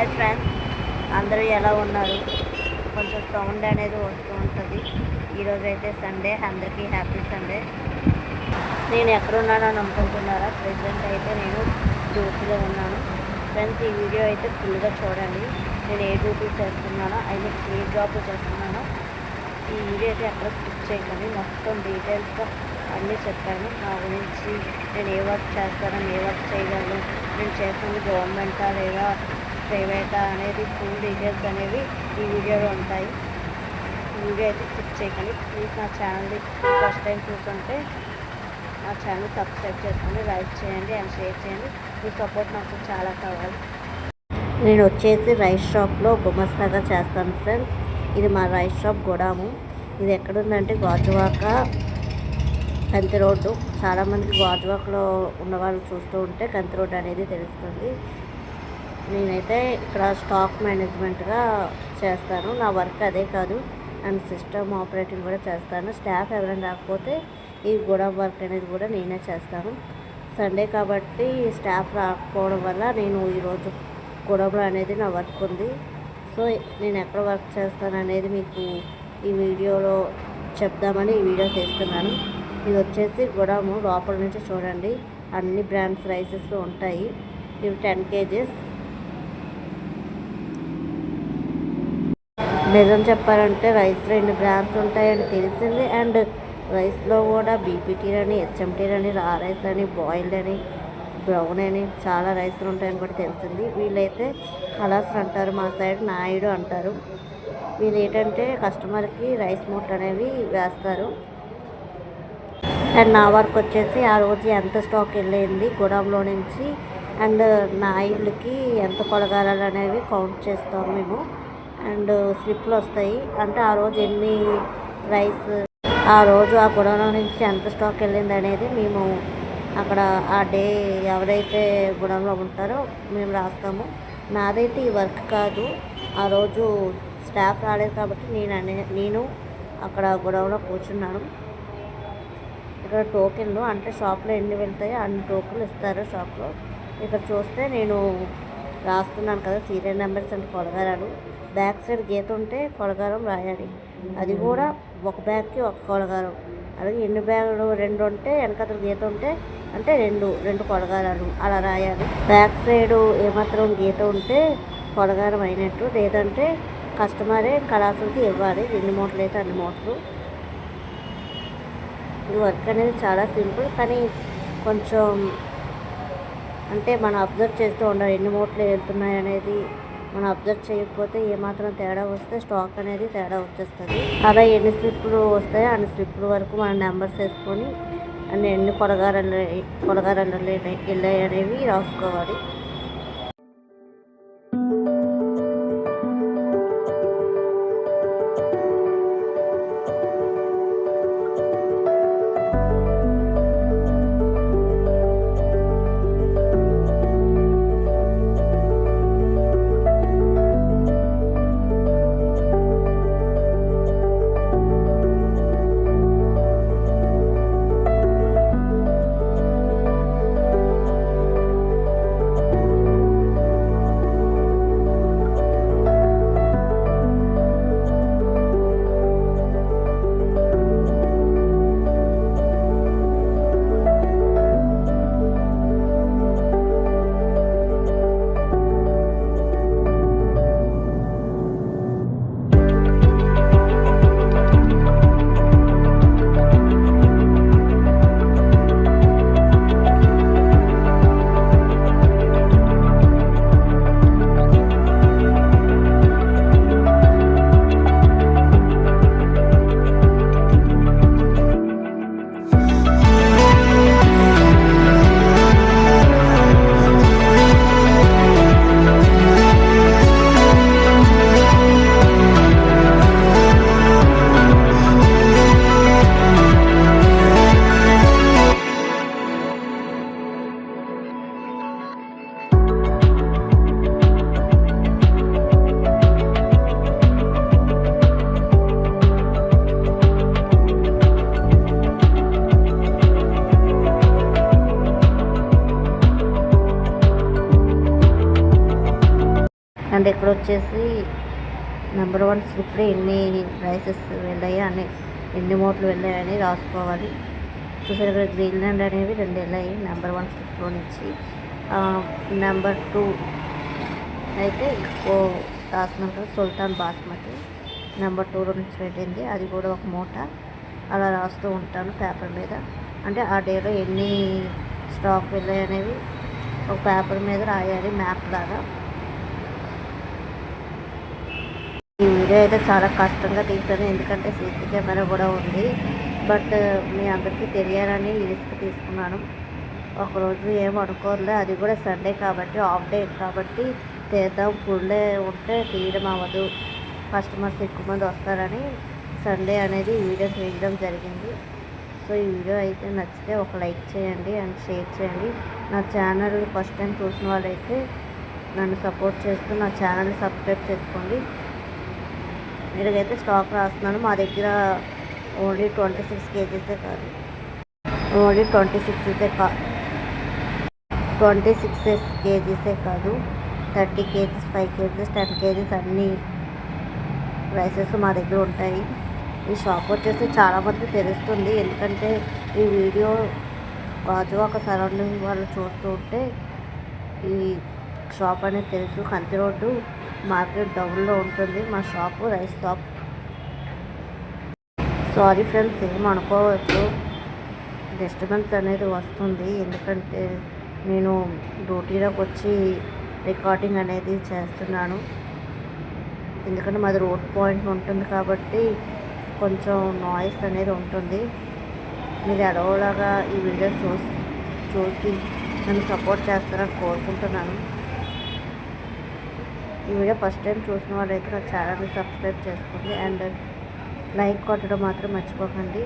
Hi friends, అందరూ ఎలా ఉన్నారు? కొంచెం సౌండ్ అనేది వస్తూ ఉంటుంది. ఈరోజు అయితే సండే, అందరికీ హ్యాపీ సండే. నేను ఎక్కడున్నానని అనుకుంటున్నారా? ప్రెసెంట్ అయితే నేను డ్యూటీలో ఉన్నాను. ఫ్రెండ్స్, ఈ వీడియో అయితే ఫుల్గా చూడండి. నేను ఏ డ్యూటీ చేస్తున్నానో, అయితే ఏ జాబ్ చేస్తున్నానో ఈ వీడియో అయితే ఎక్కడ స్కిప్ చేయకండి. మొత్తం డీటెయిల్స్గా అన్నీ చెప్పాను. నా గురించి నేను ఏ వర్క్ చేస్తానని, ఏ వర్క్ చేయగలను, నేను చేస్తుంది గవర్నమెంటా లేదా ప్రైవేటా అనేది ఫుల్ డీటెయిల్స్ అనేవి ఈ వీడియోలో ఉంటాయి. ఈ వీడియో అయితే స్కిప్ చేయకండి. ప్లీజ్ నా ఛానల్ని ఫస్ట్ టైం చూస్తుంటే నా ఛానల్ సబ్స్క్రైబ్ చేసుకోండి, లైక్ చేయండి అండ్ షేర్ చేయండి. మీ సపోర్ట్ నాకు చాలా కావాలి. నేను వచ్చేసి రైస్ షాప్లో గుమస్తాగా చేస్తాను ఫ్రెండ్స్. ఇది మా రైస్ షాప్ గోడాము. ఇది ఎక్కడుందంటే గాజువాక కంతి రోడ్డు. చాలామందికి గాజువాకలో ఉన్నవాళ్ళు చూస్తూ ఉంటే కంతి రోడ్డు అనేది తెలుస్తుంది. నేనైతే ఇక్కడ స్టాక్ మేనేజ్మెంట్గా చేస్తాను. నా వర్క్ అదే కాదు, అండ్ సిస్టమ్ ఆపరేటింగ్ కూడా చేస్తాను. స్టాఫ్ ఎవరైనా రాకపోతే ఈ గోడౌన్ వర్క్ అనేది కూడా నేనే చేస్తాను. సండే కాబట్టి స్టాఫ్ రాకపోవడం వల్ల నేను ఈరోజు గోడౌన్లో అనేది నా వర్క్ ఉంది. సో నేను ఎక్కడ వర్క్ చేస్తాను అనేది మీకు ఈ వీడియోలో చెప్దామని ఈ వీడియో చేస్తున్నాను. ఇది వచ్చేసి గోడౌన్ లోపల నుంచి చూడండి, అన్ని బ్రాండ్స్ రైసెస్ ఉంటాయి. ఇవి 10 kgs. నిజం చెప్పాలంటే రైస్ 2 బ్రాండ్స్ ఉంటాయని తెలిసింది. అండ్ రైస్లో కూడా బీపీటీ అని, హెచ్ఎంటీ అని, రా రైస్ అని, బాయిల్డ్ అని, బ్రౌన్ అని చాలా రైస్లు ఉంటాయని కూడా తెలిసింది. వీళ్ళైతే కలర్స్ అంటారు, మా సైడ్ నాయుడు అంటారు. వీళ్ళు ఏంటంటే కస్టమర్కి రైస్ మూట అనేవి వేస్తారు. అండ్ నా వర్క్ వచ్చేసి ఆ రోజు ఎంత స్టాక్ వెళ్ళింది గోడౌన్లో నుంచి, అండ్ నాయుళ్ళకి ఎంత కొలగాలి అనేవి కౌంట్ చేస్తాము మేము. అండ్ స్లిప్లు వస్తాయి, అంటే ఆ రోజు ఎన్ని రైస్, ఆ రోజు ఆ గోడౌన్లో నుంచి ఎంత స్టాక్ వెళ్ళింది అనేది మేము అక్కడ ఆ డే ఎవరైతే గోడౌన్లో ఉంటారో మేము రాస్తాము. నాదైతే ఈ వర్క్ కాదు, ఆ రోజు స్టాఫ్ రాలేదు కాబట్టి నేను అక్కడ గోడౌన్లో కూర్చున్నాను. ఇక్కడ టోకెన్లు అంటే షాప్లో ఎన్ని వెళ్తాయో అన్ని టోకెన్లు ఇస్తారు షాప్లో. ఇక్కడ చూస్తే నేను రాస్తున్నాను కదా, సీరియల్ నెంబర్స్ అంటే కొలగారాలు. బ్యాక్ సైడ్ గీత ఉంటే కొలగారం రాయాలి. అది కూడా ఒక బ్యాగ్కి ఒక కొలగారం. అలాగే ఎన్ని బ్యాగులు 2 ఉంటే వెనకతలు గీత ఉంటే అంటే రెండు కొలగారాలు అలా రాయాలి. బ్యాక్ సైడ్ ఏమాత్రం గీత ఉంటే కొలగారం అయినట్టు, లేదంటే కస్టమరే కళాసులకి ఇవ్వాలి. 2 మూటలు అయితే 2 మూటలు. ఈ వర్క్ అనేది చాలా సింపుల్, కానీ కొంచెం అంటే మనం అబ్జర్వ్ చేస్తూ ఉండాలి. ఎన్ని మూటలు వెళ్తున్నాయి అనేది మనం అబ్జర్వ్ చేయకపోతే ఏమాత్రం తేడా వస్తే స్టాక్ అనేది తేడా వచ్చేస్తుంది. అలా ఎన్ని స్లిప్లు వస్తాయో అన్ని స్లిప్ల వరకు మనం నెంబర్స్ వేసుకొని అన్ని ఎన్ని కొలగారాలు వెళ్ళాయి అనేవి రాసుకోవాలి. అండ్ ఇక్కడ వచ్చేసి నెంబర్ 1 స్లిప్లో ఎన్ని రైసెస్ వెళ్ళాయి అని, ఎన్ని మూటలు వెళ్ళాయని రాసుకోవాలి. చూసారు ఇక్కడ గ్రీన్లాండ్ అనేవి 2 వెళ్ళాయి నెంబర్ 1 స్లిప్లో నుంచి. నెంబర్ 2 అయితే ఎక్కువ రాసినట్టు సుల్తాన్ బాస్మతి నెంబర్ 2లో నుంచి వెళ్ళింది, అది కూడా ఒక మూట. అలా రాస్తూ ఉంటాను పేపర్ మీద. అంటే ఆ డేలో ఎన్ని స్టాక్ వెళ్ళాయి అనేవి ఒక పేపర్ మీద రాయాలి, మ్యాప్ లాగా. ఈ వీడియో అయితే చాలా కష్టంగా తీసాను, ఎందుకంటే సీసీ కెమెరా కూడా ఉంది. బట్ మీ అందరికీ తెలియాలని రిస్క్ తీసుకున్నాను. ఒకరోజు ఏం అనుకోలే, అది కూడా సండే కాబట్టి, ఆఫ్ డే కాబట్టి తీద్దాం. ఫుల్ డే ఉంటే తీయడం అవ్వదు, కస్టమర్స్ ఎక్కువ మంది వస్తారని సండే అనేది వీడియో తీయడం జరిగింది. సో ఈ వీడియో అయితే నచ్చితే ఒక లైక్ చేయండి అండ్ షేర్ చేయండి. నా ఛానల్ ఫస్ట్ టైం చూసిన వాళ్ళైతే నన్ను సపోర్ట్ చేస్తూ నా ఛానల్ని సబ్స్క్రైబ్ చేసుకోండి. ఇలాగైతే స్టాక్ రాస్తున్నాను. మా దగ్గర ఓన్లీ 26 కేజీసే కాదు, ఓన్లీ 26 కేజీసే కాదు, 30 కేజీస్, 5 కేజీస్, 10 కేజీస్ అన్నీ రైసెస్ మా దగ్గర ఉంటాయి. ఈ షాప్ వచ్చేసి చాలామంది తెలుస్తుంది, ఎందుకంటే ఈ వీడియో గాజువాక సరౌండింగ్ వాళ్ళు చూస్తూ ఉంటే ఈ షాప్ అనేది తెలుసు. కంచి రోడ్డు మార్కెట్ డౌన్లో ఉంటుంది మా shop, rice shop. Sorry friends, ఏం అనుకోవచ్చు, డిస్టర్బెన్స్ అనేది వస్తుంది, ఎందుకంటే నేను డ్యూటీలోకి వచ్చి రికార్డింగ్ అనేది చేస్తున్నాను. ఎందుకంటే మాది రోడ్ పాయింట్ ఉంటుంది కాబట్టి కొంచెం నాయిస్ అనేది ఉంటుంది. మీరు ఎడవలాగా ఈ వీడియో చూసి నన్ను సపోర్ట్ చేస్తారని కోరుకుంటున్నాను. ఈ వీడియో ఫస్ట్ టైం చూసిన వాళ్ళైతే నా ఛానల్ని సబ్స్క్రైబ్ చేసుకోండి అండ్ లైక్ కొట్టడం మాత్రం మర్చిపోకండి.